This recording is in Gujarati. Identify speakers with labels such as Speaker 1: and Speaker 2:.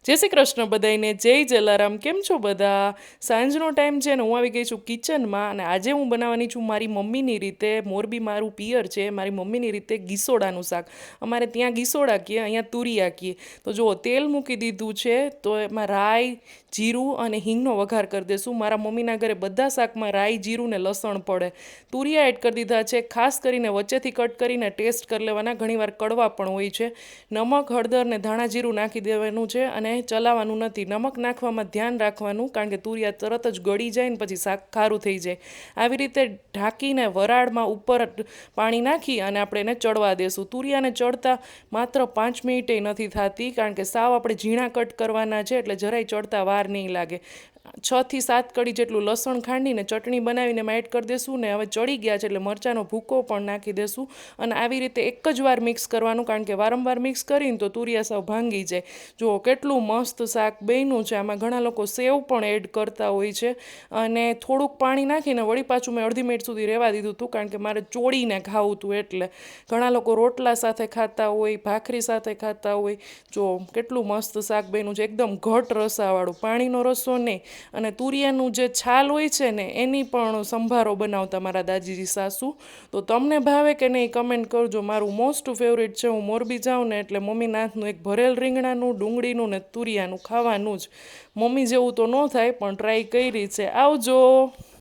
Speaker 1: જય શ્રી કૃષ્ણ બધાઈને, જય જલારામ. કેમ છો બધા? સાંજનો ટાઈમ છે ને હું આવી ગઈ છું કિચનમાં અને આજે હું બનાવવાની છું મારી મમ્મીની રીતે. મોરબી મારું પિયર છે, મારી મમ્મીની રીતે ગીસોડાનું શાક. અમારે ત્યાં ગીસોડા કહીએ, અહીંયા તુરિયા કહીએ. તો જુઓ, તેલ મૂકી દીધું છે, તો એમાં રાઈ, જીરું અને હિંગનો વઘાર કરી દઈશું. મારા મમ્મીના ઘરે બધા શાકમાં રાઈ, જીરું ને લસણ પડે. તુરિયા એડ કરી દીધા છે, ખાસ કરીને વચ્ચેથી કટ કરીને ટેસ્ટ કરી લેવાના, ઘણીવાર કડવા પણ હોય છે. નમક, હળદર ને ધાણા જીરું નાખી દેવાનું છે અને ચલાવવાનું નથી. નમક નાખવામાં ધ્યાન રાખવાનું, કારણ કે તુરિયા તરત જ ગળી જાય ને પછી શાક ખારું થઈ જાય. આવી રીતે ઢાંકીને વરાળમાં ઉપર પાણી નાખી અને આપણે એને ચડવા દેશું. તુરિયાને ચડતા માત્ર 5 મિનિટે નથી થતી, કારણ કે સાવ આપણે ઝીણા કટ કરવાના છે, એટલે જરાય ચડતા વાર નહીં લાગે. 6 થી 7 કળી જેટલું લસણ ખાંડીને ચટણી બનાવીને એમાં એડ કરી દેશું ને હવે ચડી ગયા છે એટલે મરચાંનો ભૂકો પણ નાખી દેશું અને આવી રીતે એક જ વાર મિક્સ કરવાનું, કારણ કે વારંવાર મિક્સ કરીને તો તુરિયા સાવ ભાંગી જાય. જુઓ કેટલું મસ્ત શાક બન્યું છે. આમાં ઘણા લોકો સેવ પણ એડ કરતા હોય છે અને થોડુંક પાણી નાખીને વળી પાછું મેં અડધી મિનિટ સુધી રહેવા દીધું હતું, કારણ કે મારે ચોળીને ખાવું હતું. એટલે ઘણા લોકો રોટલા સાથે ખાતા હોય, ભાખરી સાથે ખાતા હોય. જો કેટલું મસ્ત શાક બન્યું છે, એકદમ ઘટ રસાવાળું, પાણીનો રસો નહીં. અને તુરિયાનું જે છાલ હોય છે ને એની પણ સંભારો બનાવતા મારા દાદીજી સાસુ. તો તમને ભાવે કે નહીં કમેન્ટ કરજો. મારું મોસ્ટ ફેવરિટ છે. હું મોરબી જાઉં ને એટલે મમ્મીના હાથનું એક ભરેલ રીંગણાનું, ડુંગળીનું ને તુરિયાનું ખાવાનું જ. મમ્મી જેવું તો ન થાય, પણ ટ્રાય કરી છે. આવજો.